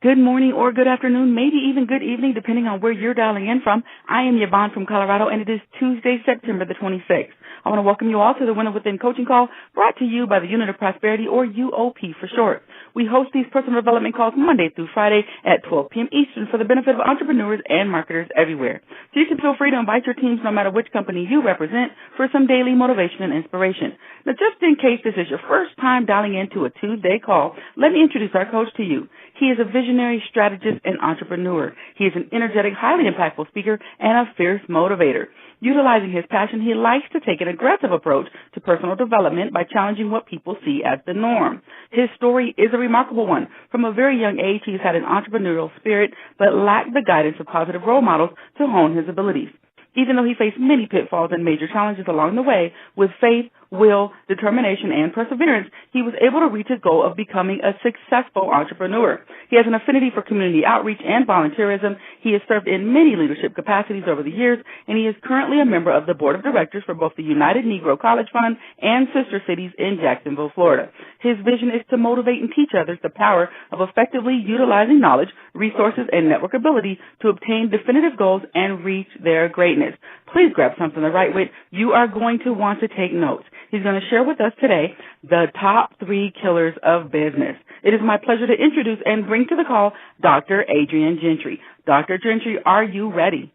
Good morning or good afternoon, maybe even good evening, depending on where you're dialing in from. I am Yvonne from Colorado, and it is Tuesday, September the 26th. I want to welcome you all to the Winner Within Coaching Call, brought to you by the Unit of Prosperity, or UOP for short. We host these personal development calls Monday through Friday at 12 p.m. Eastern for the benefit of entrepreneurs and marketers everywhere. So you can feel free to invite your teams, no matter which company you represent, for some daily motivation and inspiration. Now, just in case this is your first time dialing into a Tuesday call, let me introduce our coach to you. He is a visionary strategist and entrepreneur. He is an energetic, highly impactful speaker and a fierce motivator. Utilizing his passion, he likes to take an aggressive approach to personal development by challenging what people see as the norm. His story is a remarkable one. From a very young age, he's had an entrepreneurial spirit, but lacked the guidance of positive role models to hone his abilities. Even though he faced many pitfalls and major challenges along the way, with faith, will, determination, and perseverance, he was able to reach his goal of becoming a successful entrepreneur. He has an affinity for community outreach and volunteerism. He has served in many leadership capacities over the years, and he is currently a member of the board of directors for both the United Negro College Fund and sister cities in Jacksonville, Florida. His vision is to motivate and teach others the power of effectively utilizing knowledge, resources, and network ability to obtain definitive goals and reach their greatness. Please grab something to write with. You are going to want to take notes. He's going to share with us today the top 3 killers of business. It is my pleasure to introduce and bring to the call Dr. Adrian Gentry. Dr. Gentry, are you ready?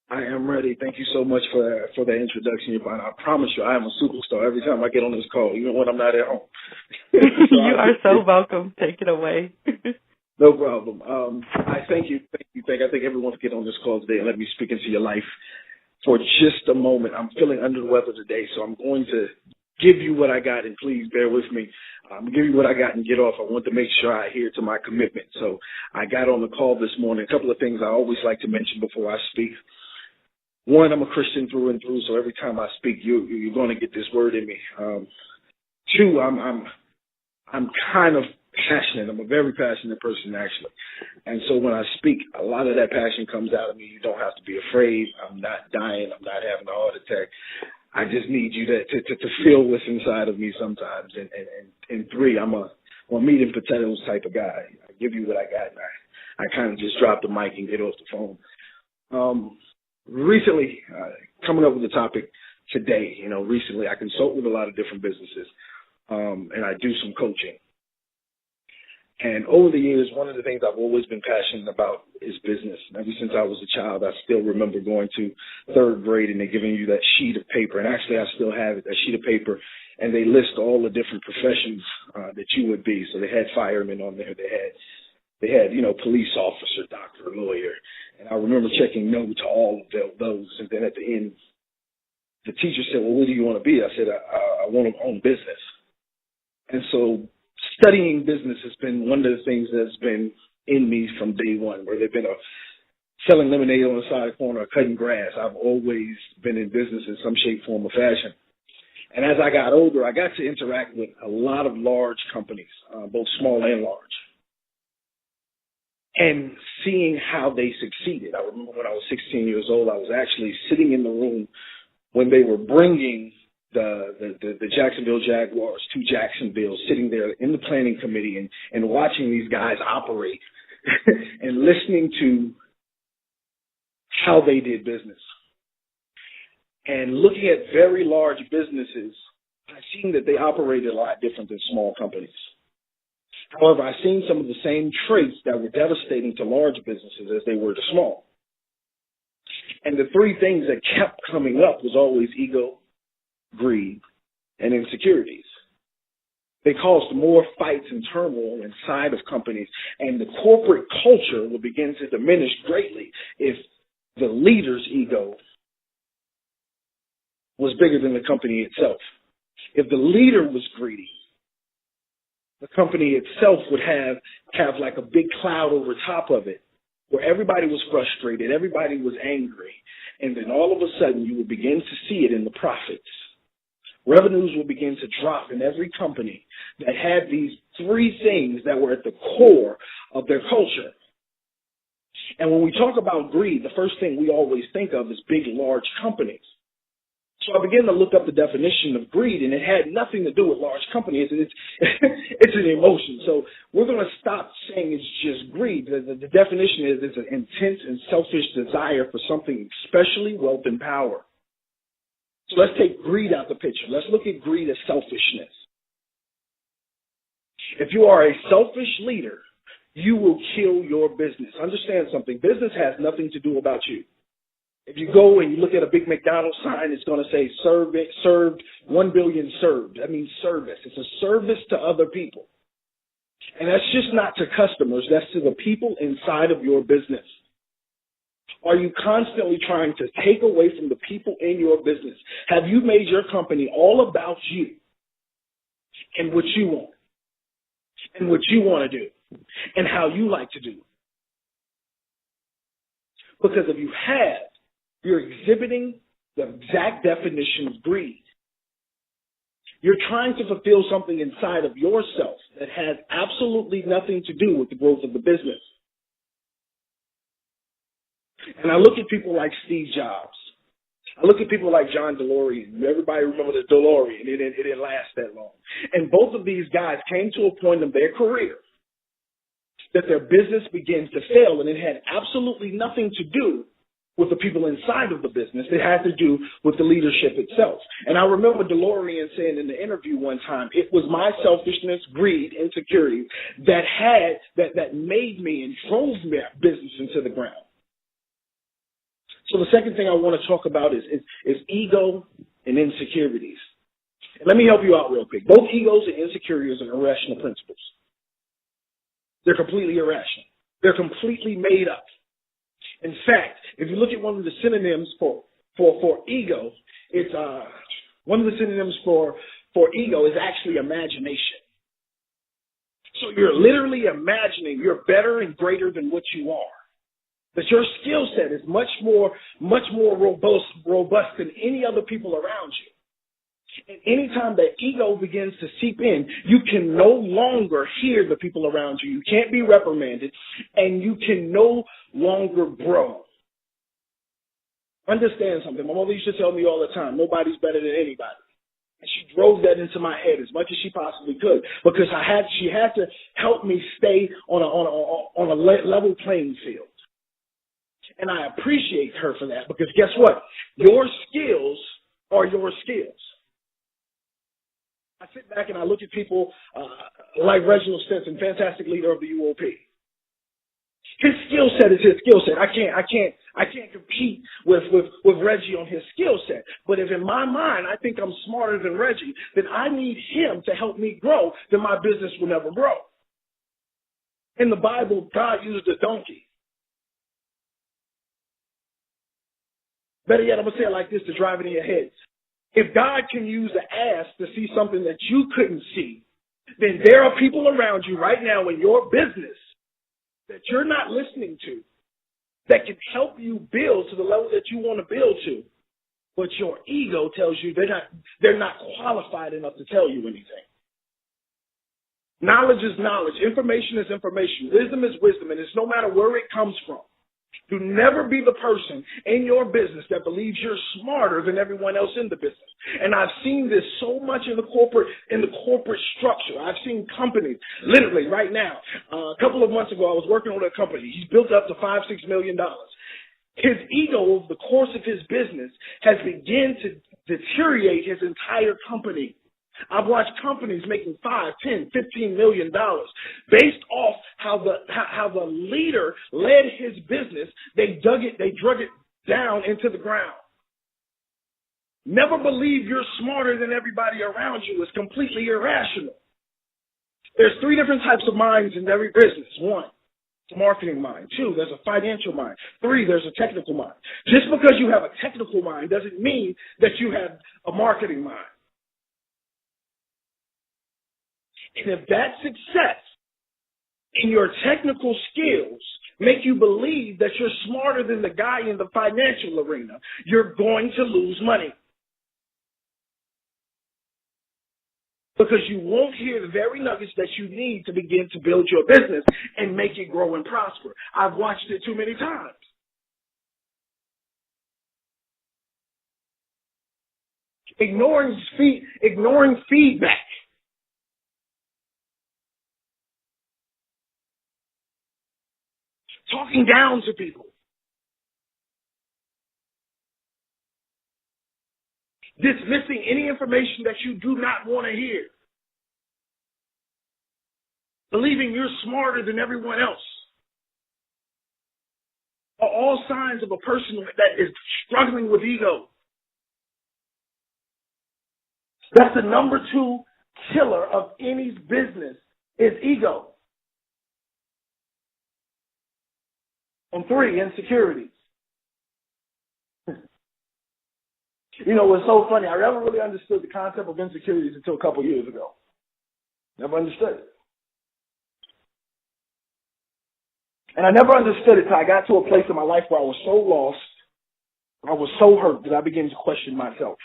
I am ready. Thank you so much for that introduction, Yvonne. I promise you, I am a superstar every time I get on this call, even when I'm not at home. You are so welcome. Take it away. No problem. I thank you. I think everyone's get on this call today and let me speak into your life for just a moment. I'm feeling under the weather today, so I'm going to give you what I got, and please bear with me. I'm going to give you what I got and get off. I want to make sure I adhere to my commitment. So I got on the call this morning. A couple of things I always like to mention before I speak. One, I'm a Christian through and through, so every time I speak, you're going to get this word in me. Two, I'm kind of passionate. I'm a very passionate person, actually. And so when I speak, a lot of that passion comes out of me. You don't have to be afraid. I'm not dying. I'm not having a heart attack. I just need you to feel what's inside of me sometimes. And three, I'm a meat and potatoes type of guy. I give you what I got, and I kind of just drop the mic and get off the phone. Recently, coming up with a topic today, recently I consult with a lot of different businesses, and I do some coaching. And over the years, one of the things I've always been passionate about is business. Ever since I was a child, I still remember going to 3rd grade and they're giving you that sheet of paper. And actually, I still have it, that sheet of paper. And they list all the different professions that you would be. So they had firemen on there. They had police officer, doctor, lawyer. And I remember checking no to all of those. And then at the end, the teacher said, well, what do you want to be? I said, I want to own business. And so studying business has been one of the things that's been in me from day one, where they've been selling lemonade on the side corner or cutting grass. I've always been in business in some shape, form, or fashion. And as I got older, I got to interact with a lot of large companies, both small and large, and seeing how they succeeded. I remember when I was 16 years old, I was actually sitting in the room when they were bringing the Jacksonville Jaguars to Jacksonville, sitting there in the planning committee and watching these guys operate and listening to how they did business. And looking at very large businesses, I've seen that they operated a lot different than small companies. However, I've seen some of the same traits that were devastating to large businesses as they were to small. And the 3 things that kept coming up was always ego, greed, and insecurities. They caused more fights and turmoil inside of companies, and the corporate culture will begin to diminish greatly if the leader's ego was bigger than the company itself. If the leader was greedy, the company itself would have like a big cloud over top of it, where everybody was frustrated, everybody was angry, and then all of a sudden you would begin to see it in the profits. Revenues will begin to drop in every company that had these 3 things that were at the core of their culture. And when we talk about greed, the first thing we always think of is big, large companies. So I began to look up the definition of greed, and it had nothing to do with large companies. It's it's an emotion. So we're going to stop saying it's just greed. The definition is it's an intense and selfish desire for something, especially wealth and power. So let's take greed out the picture. Let's look at greed as selfishness. If you are a selfish leader, you will kill your business. Understand something. Business has nothing to do about you. If you go and you look at a big McDonald's sign, it's going to say served, 1 billion served. That means service. It's a service to other people. And that's just not to customers. That's to the people inside of your business. Are you constantly trying to take away from the people in your business? Have you made your company all about you and what you want and what you want to do and how you like to do it? Because if you have, you're exhibiting the exact definition of greed. You're trying to fulfill something inside of yourself that has absolutely nothing to do with the growth of the business. And I look at people like Steve Jobs. I look at people like John DeLorean. Everybody remember the DeLorean. It didn't last that long. And both of these guys came to a point in their career that their business begins to fail, and it had absolutely nothing to do with the people inside of the business. It had to do with the leadership itself. And I remember DeLorean saying in the interview one time, it was my selfishness, greed, insecurity that made me and drove my business into the ground. So the second thing I want to talk about is ego and insecurities. And let me help you out real quick. Both egos and insecurities are irrational principles. They're completely irrational. They're completely made up. In fact, if you look at one of the synonyms for ego, it's one of the synonyms for ego is actually imagination. So you're literally imagining you're better and greater than what you are. That your skill set is much more robust than any other people around you. And anytime that ego begins to seep in, you can no longer hear the people around you. You can't be reprimanded, and you can no longer grow. Understand something. My mother used to tell me all the time, nobody's better than anybody. And she drove that into my head as much as she possibly could, because she had to help me stay on a level playing field. And I appreciate her for that, because guess what? Your skills are your skills. I sit back and I look at people like Reginald Stinson, fantastic leader of the UOP. His skill set is his skill set. I can't compete with Reggie on his skill set. But if in my mind I think I'm smarter than Reggie, then I need him to help me grow, then my business will never grow. In the Bible, God used a donkey. Better yet, I'm going to say it like this to drive it in your head. If God can use an ass to see something that you couldn't see, then there are people around you right now in your business that you're not listening to that can help you build to the level that you want to build to. But your ego tells you they're not qualified enough to tell you anything. Knowledge is knowledge. Information is information. Wisdom is wisdom. And it's no matter where it comes from. Do never be the person in your business that believes you're smarter than everyone else in the business. And I've seen this so much in the corporate structure. I've seen companies, literally right now. A couple of months ago, I was working on a company. He's built up to $5-6 million. His ego over the course of his business has begun to deteriorate his entire company. I've watched companies making $5, $10, $15 million based off how the leader led his business. They drug it down into the ground. Never believe you're smarter than everybody around you. It's completely irrational. There's 3 different types of minds in every business. 1, it's a marketing mind. 2, there's a financial mind. 3, there's a technical mind. Just because you have a technical mind doesn't mean that you have a marketing mind. And if that success in your technical skills make you believe that you're smarter than the guy in the financial arena, you're going to lose money. Because you won't hear the very nuggets that you need to begin to build your business and make it grow and prosper. I've watched it too many times. ignoring feedback, talking down to people, dismissing any information that you do not want to hear, believing you're smarter than everyone else, are all signs of a person that is struggling with ego. That's the number 2 killer of any business is ego. And 3, insecurities. You know, it's so funny. I never really understood the concept of insecurities until a couple years ago. Never understood it. And I never understood it until I got to a place in my life where I was so lost, I was so hurt that I began to question myself.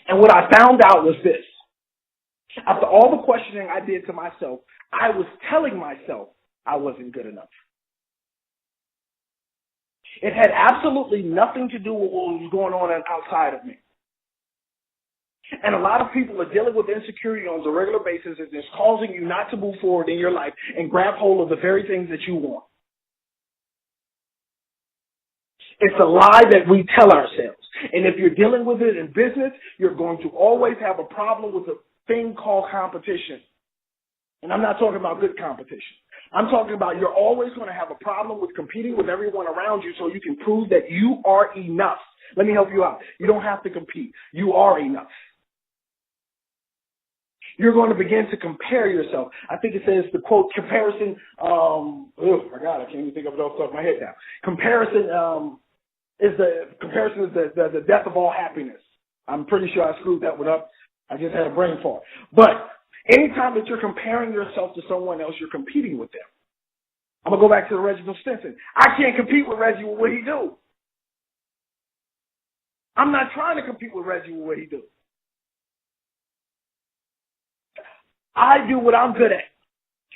And what I found out was this. After all the questioning I did to myself, I was telling myself I wasn't good enough. It had absolutely nothing to do with what was going on outside of me. And a lot of people are dealing with insecurity on a regular basis, and it's causing you not to move forward in your life and grab hold of the very things that you want. It's a lie that we tell ourselves. And if you're dealing with it in business, you're going to always have a problem with a thing called competition. And I'm not talking about good competition. I'm talking about you're always going to have a problem with competing with everyone around you so you can prove that you are enough. Let me help you out. You don't have to compete. You are enough. You're going to begin to compare yourself. I think it says the quote, comparison, my God, I can't even think of it off the top of my head now. Comparison is the death of all happiness. I'm pretty sure I screwed that one up. I just had a brain fart. But anytime that you're comparing yourself to someone else, you're competing with them. I'm going to go back to the Reginald Stinson. I can't compete with Reggie with what he do. I'm not trying to compete with Reggie with what he do. I do what I'm good at.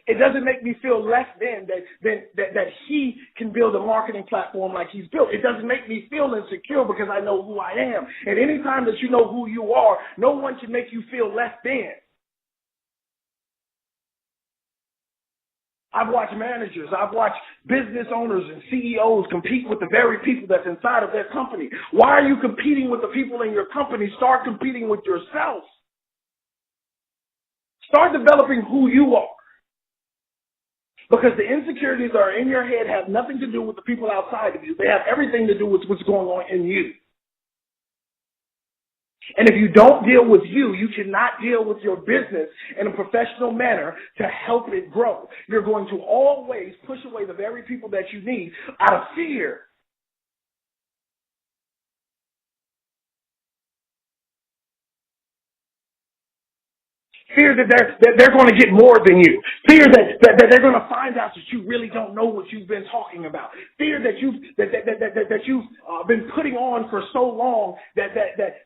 It doesn't make me feel less than that he can build a marketing platform like he's built. It doesn't make me feel insecure because I know who I am. And any time that you know who you are, no one can make you feel less than. I've watched managers, I've watched business owners and CEOs compete with the very people that's inside of their company. Why are you competing with the people in your company? Start competing with yourself. Start developing who you are. Because the insecurities that are in your head have nothing to do with the people outside of you. They have everything to do with what's going on in you. And if you don't deal with you, you cannot deal with your business in a professional manner to help it grow. You're going to always push away the very people that you need out of fear. Fear that they're going to get more than you. Fear that they're going to find out that you really don't know what you've been talking about. Fear that you've been putting on for so long that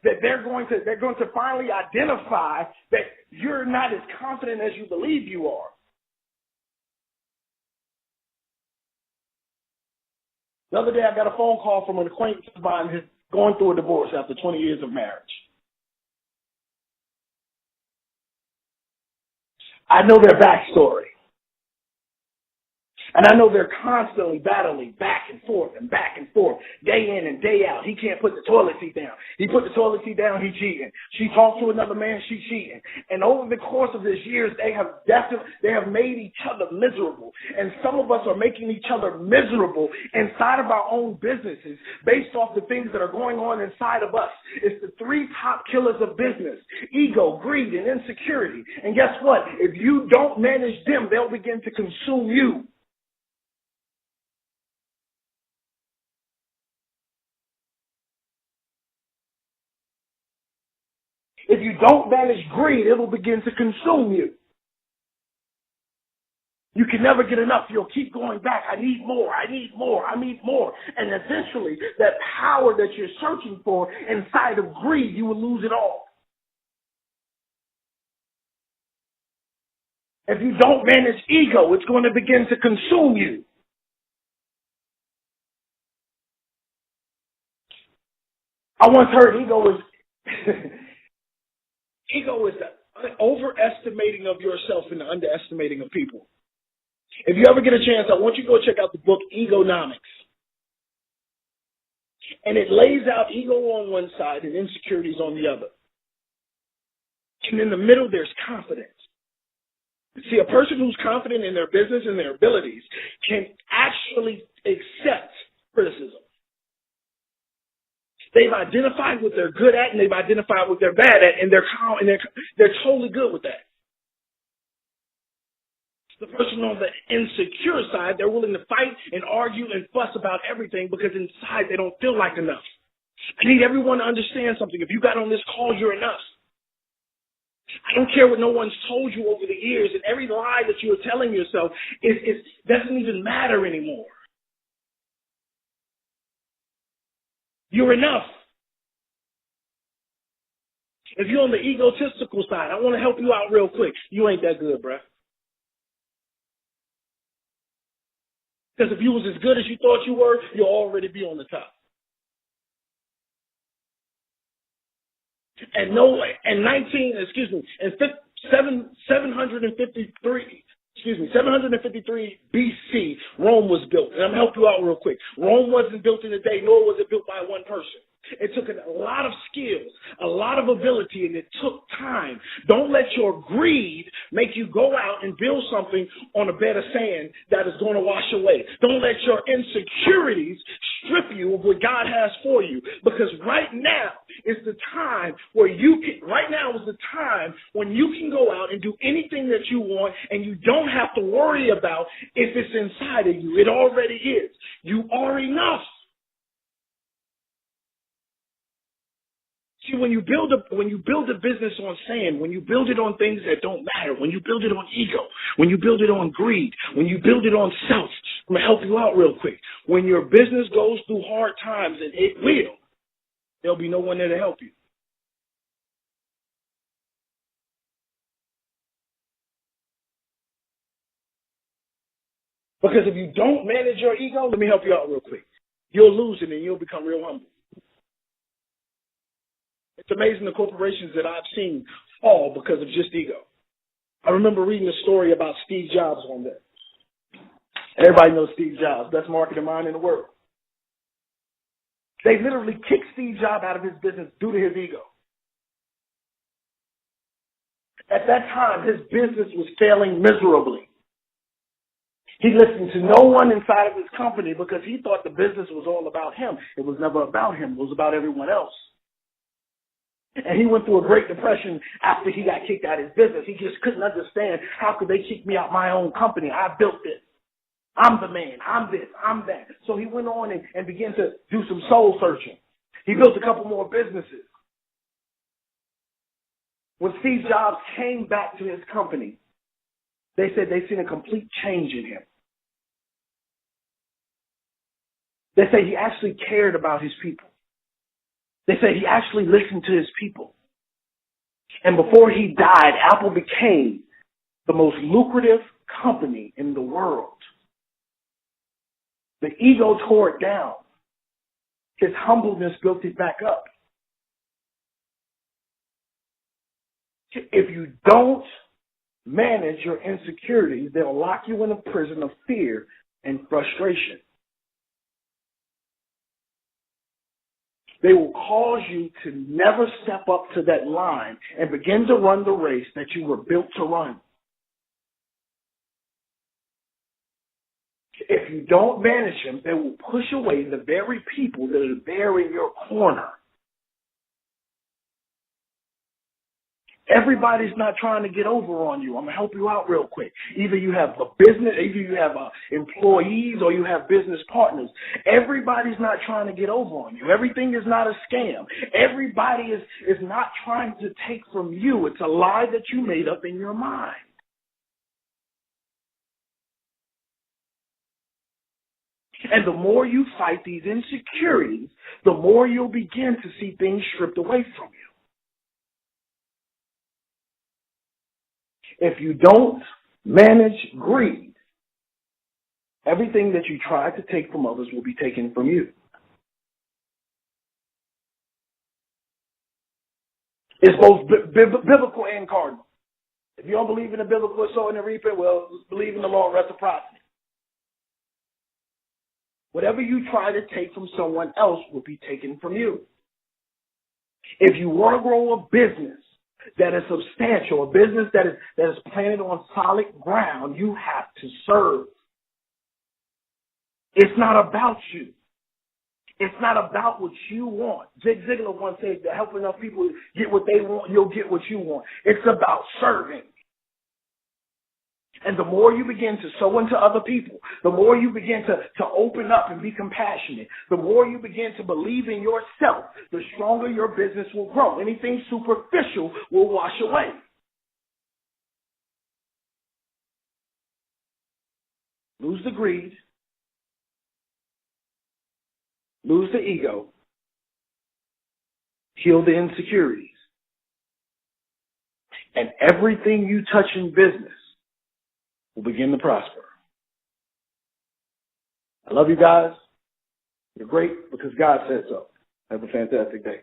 they're going to finally identify that you're not as confident as you believe you are. The other day I got a phone call from an acquaintance of mine who's going through a divorce after 20 years of marriage. I know their backstory. And I know they're constantly battling back and forth, day in and day out. He can't put the toilet seat down. He put the toilet seat down, he's cheating. She talked to another man, she's cheating. And over the course of this years, they have made each other miserable. And some of us are making each other miserable inside of our own businesses based off the things that are going on inside of us. It's the 3 top killers of business: ego, greed, and insecurity. And guess what? If you don't manage them, they'll begin to consume you. If you don't manage greed, it will begin to consume you. You can never get enough. You'll keep going back. I need more. I need more. I need more. And eventually, that power that you're searching for inside of greed, you will lose it all. If you don't manage ego, it's going to begin to consume you. I once heard ego is ego is the overestimating of yourself and the underestimating of people. If you ever get a chance, I want you to go check out the book Egonomics. And it lays out ego on one side and insecurities on the other. And in the middle, there's confidence. See, a person who's confident in their business and their abilities can actually accept criticism. They've identified what they're good at, and they've identified what they're bad at, and they're totally good with that. The person on the insecure side, they're willing to fight and argue and fuss about everything because inside they don't feel like enough. I need everyone to understand something. If you got on this call, you're enough. I don't care what no one's told you over the years, and every lie that you're telling yourself doesn't even matter anymore. You're enough. If you're on the egotistical side, I want to help you out real quick. You ain't that good, bruh. Because if you was as good as you thought you were, you'll already be on the top. And 753 BC, Rome was built. And I'm going to help you out real quick. Rome wasn't built in a day, nor was it built by one person. It took a lot of skills, a lot of ability, and it took time. Don't let your greed make you go out and build something on a bed of sand that is going to wash away. Don't let your insecurities strip you of what God has for you. Because right now is the time where right now is the time when you can go out and do anything that you want, and you don't have to worry about if it's inside of you. It already is. You are enough. See, when you build a business on sand, when you build it on things that don't matter, when you build it on ego, when you build it on greed, when you build it on self, I'm going to help you out real quick. When your business goes through hard times, and it will, there'll be no one there to help you. Because if you don't manage your ego, let me help you out real quick. You'll lose it and you'll become real humble. It's amazing the corporations that I've seen fall because of just ego. I remember reading a story about Steve Jobs one day. Everybody knows Steve Jobs, best marketing mind in the world. They literally kicked Steve Jobs out of his business due to his ego. At that time, his business was failing miserably. He listened to no one inside of his company because he thought the business was all about him. It was never about him. It was about everyone else. And he went through a Great Depression after he got kicked out of his business. He just couldn't understand, how could they kick me out my own company? I built this. I'm the man. I'm this. I'm that. So he went on and began to do some soul searching. He built a couple more businesses. When Steve Jobs came back to his company, they said they seen a complete change in him. They say he actually cared about his people. They say he actually listened to his people. And before he died, Apple became the most lucrative company in the world. The ego tore it down. His humbleness built it back up. If you don't manage your insecurities, they'll lock you in a prison of fear and frustration. They will cause you to never step up to that line and begin to run the race that you were built to run. If you don't manage them, they will push away the very people that are there in your corner. Everybody's not trying to get over on you. I'm going to help you out real quick. Either you have a business, either you have employees, or you have business partners. Everybody's not trying to get over on you. Everything is not a scam. Everybody is not trying to take from you. It's a lie that you made up in your mind. And the more you fight these insecurities, the more you'll begin to see things stripped away from you. If you don't manage greed, everything that you try to take from others will be taken from you. It's both biblical and cardinal. If you don't believe in the biblical sowing and reaping, well, believe in the law of reciprocity. Whatever you try to take from someone else will be taken from you. If you want to grow a business that is substantial, a business that is planted on solid ground, you have to serve. It's not about you. It's not about what you want. Zig Ziglar once said, to help enough people get what they want, you'll get what you want. It's about serving. And the more you begin to sow into other people, the more you begin to open up and be compassionate, the more you begin to believe in yourself, the stronger your business will grow. Anything superficial will wash away. Lose the greed. Lose the ego. Heal the insecurities. And everything you touch in business will begin to prosper. I love you guys. You're great because God said so. Have a fantastic day.